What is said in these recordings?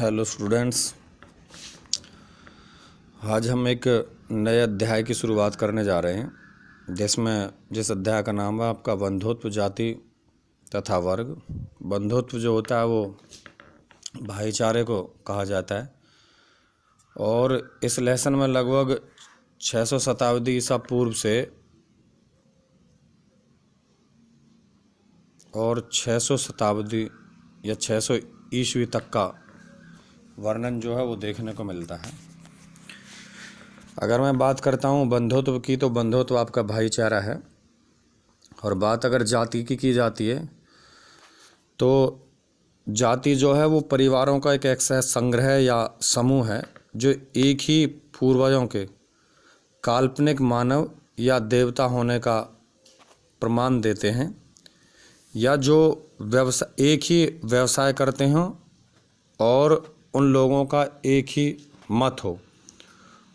Hello students, आज हम एक नए अध्याय की शुरुआत करने जा रहे हैं जिस अध्याय का नाम है आपका बंधुत्व, जाति तथा वर्ग। बंधुत्व जो होता है वो भाईचारे को कहा जाता है और इस लेसन में लगभग 600 शताब्दी ईसा पूर्व से और 600 शताब्दी या 600 ईस्वी तक का वर्णन जो है वो देखने को मिलता है। अगर मैं बात करता हूँ बंधुत्व की, तो बंधुत्व आपका भाईचारा है। और बात अगर जाति की जाती है तो जाति जो है वो परिवारों का एक ऐसा संग्रह या समूह है जो एक ही पूर्वजों के काल्पनिक मानव या देवता होने का प्रमाण देते हैं, या जो एक ही व्यवसाय करते हों और उन लोगों का एक ही मत हो,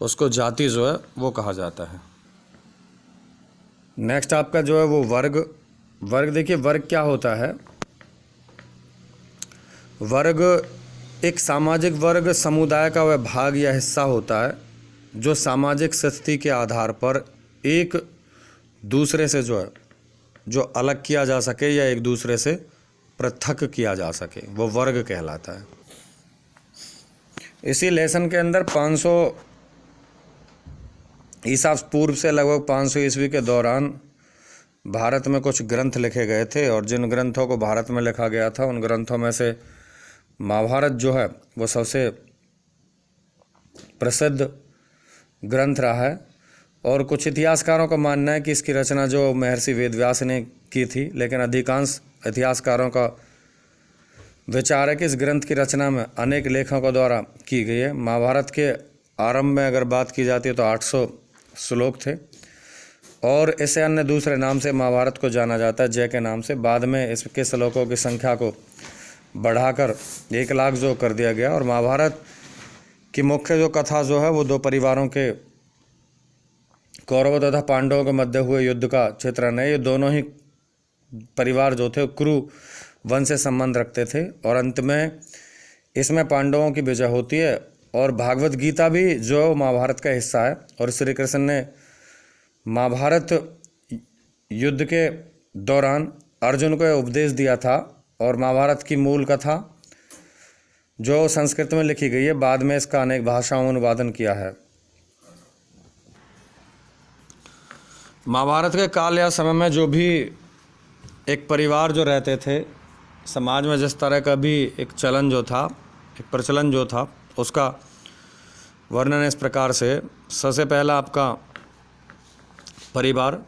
उसको जाति जो है वो कहा जाता है। नेक्स्ट आपका जो है वो वर्ग देखिए, वर्ग क्या होता है। वर्ग एक सामाजिक वर्ग समुदाय का वह भाग या हिस्सा होता है जो सामाजिक स्थिति के आधार पर एक दूसरे से जो अलग किया जा सके या एक दूसरे से पृथक किया जा सके, वो वर्ग कहलाता है। इसी लेसन के अंदर 500 ईसा पूर्व से लगभग 500 ईस्वी के दौरान भारत में कुछ ग्रंथ लिखे गए थे, और जिन ग्रंथों को भारत में लिखा गया था उन ग्रंथों में से महाभारत जो है वो सबसे प्रसिद्ध ग्रंथ रहा है। और कुछ इतिहासकारों का मानना है कि इसकी रचना जो महर्षि वेदव्यास ने की थी, लेकिन अधिकांश इतिहासकारों का विचार है कि इस ग्रंथ की रचना में अनेक लेखकों द्वारा की गई है। महाभारत के आरंभ में अगर बात की जाती है तो 800 श्लोक थे, और इसे अन्य दूसरे नाम से महाभारत को जाना जाता है, जय के नाम से। बाद में इसके श्लोकों की संख्या को बढ़ाकर 1 लाख जो कर दिया गया। और महाभारत की मुख्य जो कथा जो है वो 2 परिवारों के, कौरवों तथा पांडवों के मध्य हुए युद्ध का चित्रण है। ये दोनों ही परिवार जो थे कुरु वंश से संबंध रखते थे, और अंत में इसमें पांडवों की विजय होती है। और भागवत गीता भी जो महाभारत का हिस्सा है, और श्री कृष्ण ने महाभारत युद्ध के दौरान अर्जुन को उपदेश दिया था। और महाभारत की मूल कथा जो संस्कृत में लिखी गई है, बाद में इसका अनेक भाषाओं में अनुवादन किया है। महाभारत के काल या समय में जो भी एक परिवार जो रहते थे, समाज में जिस तरह का भी एक प्रचलन जो था उसका वर्णन इस प्रकार से। सबसे पहला आपका परिवार।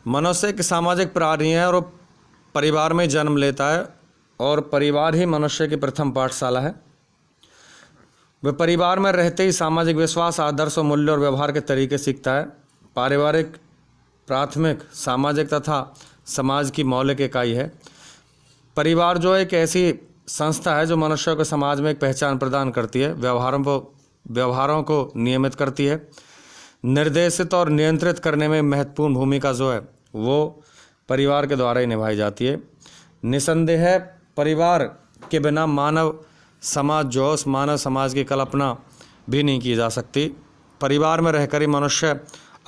मनुष्य एक सामाजिक प्राणी है और परिवार में जन्म लेता है, और परिवार ही मनुष्य की प्रथम पाठशाला है। वह परिवार में रहते ही सामाजिक विश्वास, आदर्श, मूल्य और व्यवहार के तरीके सीखता है। पारिवारिक प्राथमिक सामाजिक तथा समाज की मौलिक इकाई है। परिवार जो एक ऐसी संस्था है जो मनुष्य को समाज में एक पहचान प्रदान करती है, व्यवहारों को नियमित करती है, निर्देशित और नियंत्रित करने में महत्वपूर्ण भूमिका जो है वो परिवार के द्वारा ही निभाई जाती है। निसंदेह परिवार के बिना मानव समाज की कल्पना भी नहीं की जा सकती। परिवार में रहकर ही मनुष्य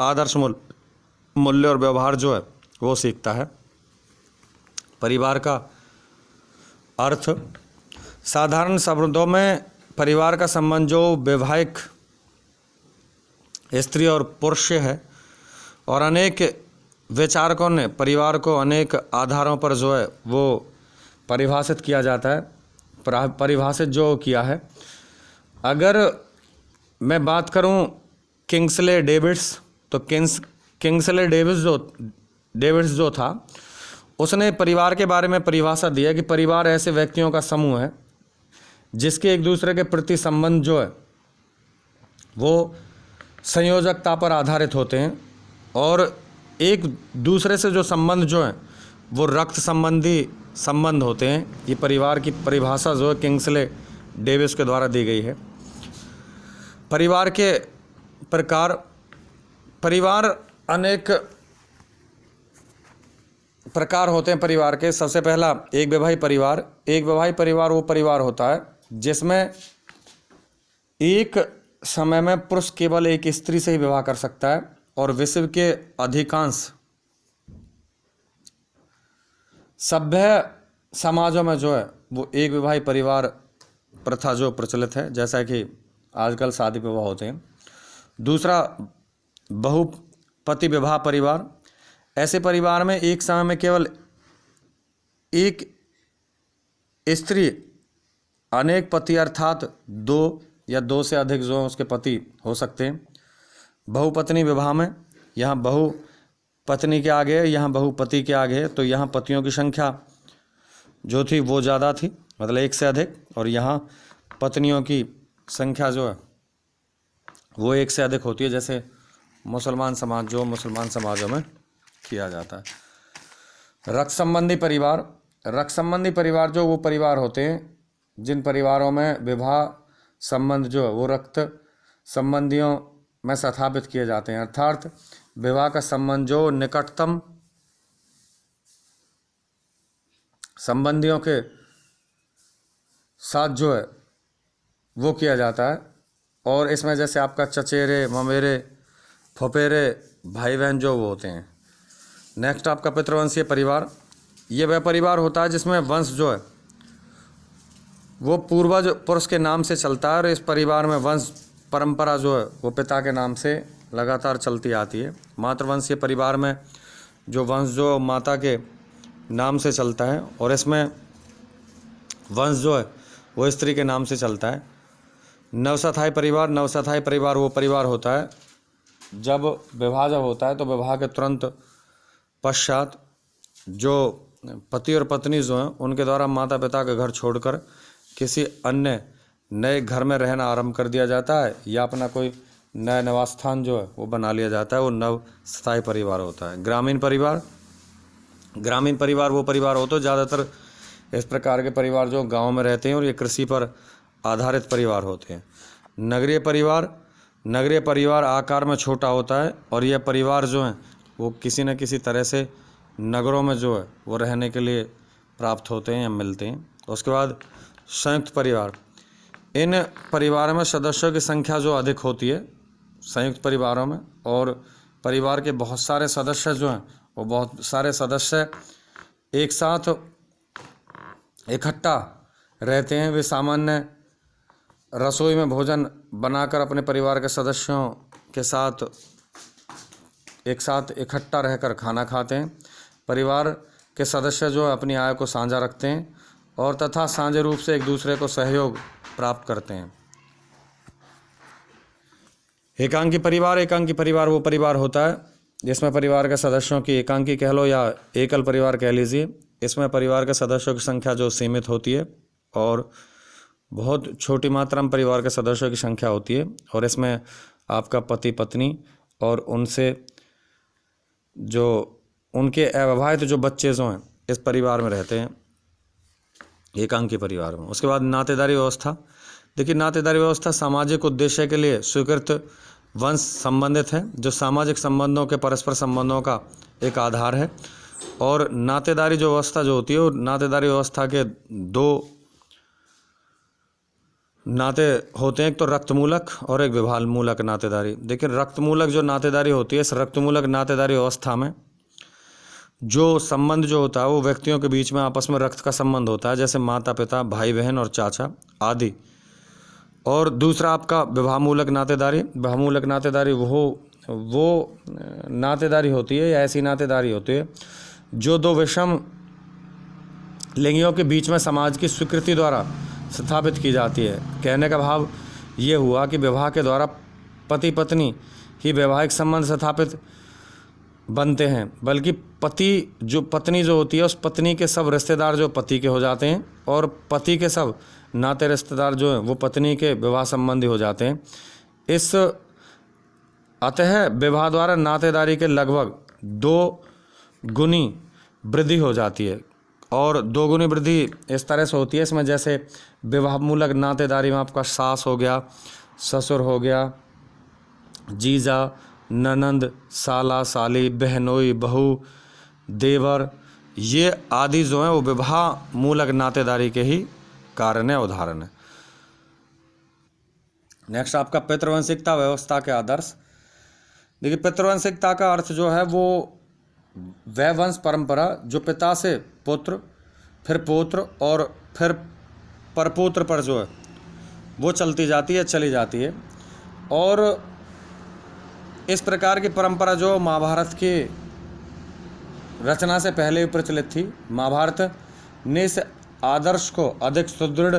आदर्श मूल्य और व्यवहार जो है वो सीखता है। परिवार का अर्थ, साधारण शब्दों में परिवार का संबंध जो वैवाहिक स्त्री और पुरुष से है, और अनेक विचारकों ने परिवार को अनेक आधारों पर जो है वो परिभाषित किया जाता है, परिभाषित जो किया है। अगर मैं बात करूं किंग्सले डेविड्स, तो किंग्सले डेविड्स जो था उसने परिवार के बारे में परिभाषा दी है कि परिवार ऐसे व्यक्तियों का समूह है जिसके एक दूसरे के प्रति संबंध जो है वो संयोजकता पर आधारित होते हैं, और एक दूसरे से जो संबंध जो है वो रक्त संबंधी संबंध होते हैं। ये परिवार की परिभाषा जो है किंग्सले डेविस के द्वारा दी गई है। परिवार के प्रकार, परिवार अनेक प्रकार होते हैं परिवार के। सबसे पहला एक वैवाहिक परिवार। एक वैवाहिक परिवार वो परिवार होता है जिसमें एक समय में पुरुष केवल एक स्त्री से ही विवाह कर सकता है और विश्व के अधिकांश सभ्य समाजों में जो है वो एक विवाही परिवार प्रथा जो प्रचलित है, जैसा कि आजकल शादी विवाह होते हैं। दूसरा, बहुपति विवाह परिवार। ऐसे परिवार में एक समय में केवल एक स्त्री अनेक पति अर्थात दो या दो से अधिक जो उसके पति हो सकते हैं। बहुपत्नी विवाह में यहाँ बहु पत्नी के आगे, यहाँ बहुपति के आगे, तो यहाँ पतियों की संख्या जो थी वो ज़्यादा थी, मतलब एक से अधिक, और यहाँ पत्नियों की संख्या जो है वो एक से अधिक होती है, जैसे मुसलमान समाजों में किया जाता है। रक्त संबंधी परिवार। रक्त संबंधी परिवार जो वो परिवार होते हैं जिन परिवारों में विवाह संबंध जो है वो रक्त संबंधियों में स्थापित किए जाते हैं, अर्थात विवाह का संबंध जो निकटतम संबंधियों के साथ जो है वो किया जाता है। और इसमें जैसे आपका चचेरे, ममेरे, फुफेरे, भाई बहन जो वो होते हैं। नेक्स्ट आपका पितृवंशीय परिवार। ये वह परिवार होता है जिसमें वंश जो है वो पूर्वज पुरुष के नाम से चलता है और इस परिवार में वंश परंपरा जो है वो पिता के नाम से लगातार चलती आती है। मातृवंशीय परिवार में जो वंश जो माता के नाम से चलता है और इसमें वंश जो है वो स्त्री के नाम से चलता है। नवसथाई परिवार। नवसथाई परिवार वो परिवार होता है जब विवाह होता है तो विवाह के तुरंत पश्चात जो पति और पत्नी जो हैं उनके द्वारा माता पिता का घर छोड़कर किसी अन्य नए घर में रहना आरंभ कर दिया जाता है या अपना कोई नया निवास स्थान जो है वो बना लिया जाता है, वो नवस्थाई परिवार होता है। ग्रामीण परिवार। ग्रामीण परिवार वो परिवार होता है, ज़्यादातर इस प्रकार के परिवार जो गाँव में रहते हैं और ये कृषि पर आधारित परिवार होते हैं। नगरीय परिवार। नगरीय परिवार आकार में छोटा होता है और यह परिवार जो हैं वो किसी न किसी तरह से नगरों में जो है वो रहने के लिए प्राप्त होते हैं या मिलते हैं। उसके बाद संयुक्त परिवार। इन परिवारों में सदस्यों की संख्या जो अधिक होती है संयुक्त परिवारों में, और परिवार के बहुत सारे सदस्य जो हैं वो बहुत सारे सदस्य एक साथ इकट्ठा रहते हैं। वे सामान्य रसोई में भोजन बनाकर अपने परिवार के सदस्यों के साथ एक साथ इकट्ठा रहकर खाना खाते हैं। परिवार के सदस्य जो अपनी आय को साझा रखते हैं और तथा साझे रूप से एक दूसरे को सहयोग प्राप्त करते हैं। एकांकी परिवार। एकांकी परिवार वो परिवार होता है जिसमें परिवार के सदस्यों की, एकांकी कह लो या एकल परिवार कह लीजिए, इसमें परिवार के सदस्यों की संख्या जो सीमित होती है और बहुत छोटी मात्रा में परिवार के सदस्यों की संख्या होती है और इसमें आपका पति पत्नी और उनसे जो उनके अविवाहित जो बच्चे जो हैं इस परिवार में रहते हैं एकांकी परिवार में। उसके बाद नातेदारी व्यवस्था। देखिए, नातेदारी व्यवस्था सामाजिक उद्देश्य के लिए स्वीकृत वंश संबंधित है जो सामाजिक संबंधों के परस्पर संबंधों का एक आधार है। और नातेदारी जो व्यवस्था जो होती है वो नातेदारी व्यवस्था के दो नाते होते हैं, एक तो रक्तमूलक और एक विवाह मूलक नातेदारी। देखिए, रक्तमूलक जो नातेदारी होती है, इस रक्तमूलक नातेदारी व्यवस्था में जो संबंध जो होता है वो व्यक्तियों के बीच में आपस में रक्त का संबंध होता है, जैसे माता पिता, भाई बहन और चाचा आदि। और दूसरा आपका विवाह मूलक नातेदारी। विवाह मूलक नातेदारी वो नातेदारी होती है या ऐसी नातेदारी होती है जो दो विषम लिंगियों के बीच में समाज की स्वीकृति द्वारा स्थापित की जाती है। कहने का भाव ये हुआ कि विवाह के द्वारा पति पत्नी ही वैवाहिक संबंध स्थापित बनते हैं, बल्कि पत्नी जो होती है उस पत्नी के सब रिश्तेदार जो पति के हो जाते हैं और पति के सब नाते रिश्तेदार जो हैं वो पत्नी के विवाह संबंधी हो जाते हैं। अतः विवाह द्वारा नातेदारी के लगभग 2 गुनी वृद्धि हो जाती है। और 2 गुनी वृद्धि इस तरह से होती है, इसमें जैसे विवाह मूलक नातेदारी में आपका सास हो गया, ससुर हो गया, जीजा, ननंद, साला, साली, बहनोई, बहू, देवर, ये आदि जो हैं वो विवाह मूलक नातेदारी के ही कारण है, उदाहरण है। नेक्स्ट आपका पितृवंशिकता व्यवस्था के आदर्श। देखिए, पितृवंशिकता का अर्थ जो है वो वह वंश परंपरा जो पिता से पुत्र, फिर पौत्र और फिर परपौत्र पर जो है वो चलती जाती है, चली जाती है। और इस प्रकार की परंपरा जो महाभारत की रचना से पहले भी प्रचलित थी। महाभारत ने इस आदर्श को अधिक सुदृढ़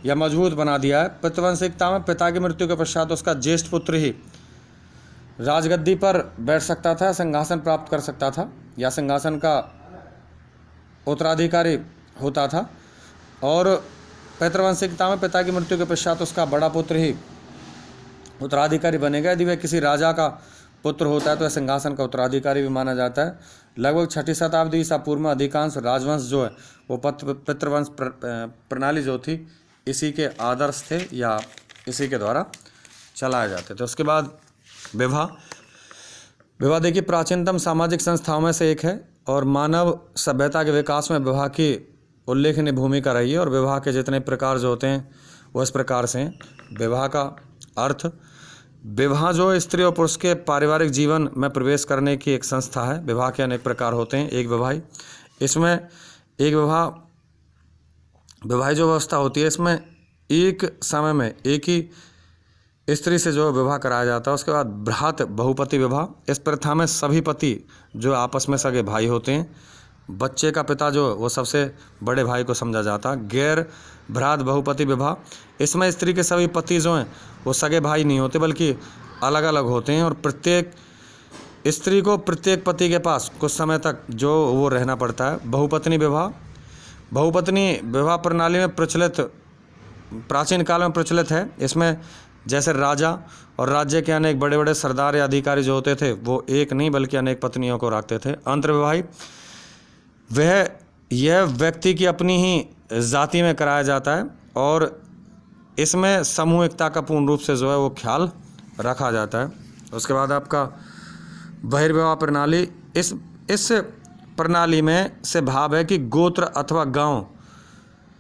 या मजबूत बना दिया है। पितृवंशिकता में पिता की मृत्यु के पश्चात उसका ज्येष्ठ पुत्र ही राजगद्दी पर बैठ सकता था, सिंहासन प्राप्त कर सकता था या सिंहासन का उत्तराधिकारी होता था। और पितृवंशिकता में पिता की मृत्यु के पश्चात उसका बड़ा पुत्र ही उत्तराधिकारी बनेगा। यदि वह किसी राजा का पुत्र होता है तो वह सिंहासन का उत्तराधिकारी भी माना जाता है। लगभग 6ठी शताब्दी ईसा पूर्व में अधिकांश राजवंश जो है वो पितृवंश प्रणाली जो थी इसी के आदर्श थे या इसी के द्वारा चलाए जाते थे। उसके बाद विवाह देखिए प्राचीनतम सामाजिक संस्थाओं में से एक है और मानव सभ्यता के विकास में विवाह की उल्लेखनीय भूमिका रही है। और विवाह के जितने प्रकार जो होते हैं वो इस प्रकार से हैं। विवाह का अर्थ, विवाह जो स्त्री और पुरुष के पारिवारिक जीवन में प्रवेश करने की एक संस्था है। विवाह के अनेक प्रकार होते हैं। एक विवाही, इसमें एक विवाह जो व्यवस्था होती है इसमें एक समय में एक ही स्त्री से जो विवाह कराया जाता है। उसके बाद भ्रात बहुपति विवाह, इस प्रथा में सभी पति जो आपस में सगे भाई होते हैं, बच्चे का पिता जो वो सबसे बड़े भाई को समझा जाता है। गैर भ्रात बहुपति विवाह, इसमें स्त्री के सभी पति जो हैं वो सगे भाई नहीं होते बल्कि अलग अलग होते हैं और प्रत्येक स्त्री को प्रत्येक पति के पास कुछ समय तक जो वो रहना पड़ता है। बहुपत्नी विवाह, बहुपत्नी विवाह प्रणाली में प्रचलित प्राचीन काल में प्रचलित है। इसमें जैसे राजा और राज्य के अनेक बड़े बड़े सरदार या अधिकारी जो होते थे वो एक नहीं बल्कि अनेक पत्नियों को रखते थे। अंतर्विवाही, वह यह व्यक्ति की अपनी ही जाति में कराया जाता है और इसमें सामूहिकता का पूर्ण रूप से जो है वो ख्याल रखा जाता है। उसके बाद आपका बहिर्विवाह प्रणाली, इस प्रणाली में से भाव है कि गोत्र अथवा गांव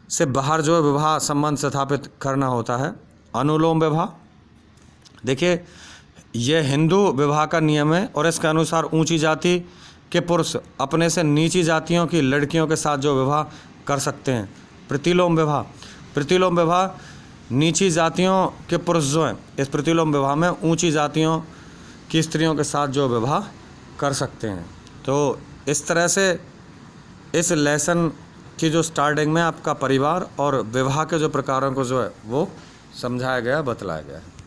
से बाहर जो है विवाह संबंध स्थापित करना होता है। अनुलोम विवाह, देखिए यह हिंदू विवाह का नियम है और इसके अनुसार ऊंची जाति के पुरुष अपने से नीची जातियों की लड़कियों के साथ जो विवाह कर सकते हैं। प्रतिलोम विवाह, प्रतिलोम विवाह नीची जातियों के पुरुष जो हैं इस प्रतिलोम विवाह में ऊंची जातियों की स्त्रियों के साथ जो विवाह कर सकते हैं। तो इस तरह से इस लेसन की जो स्टार्टिंग में आपका परिवार और विवाह के जो प्रकारों को जो है वो समझाया गया, बतलाया गया है।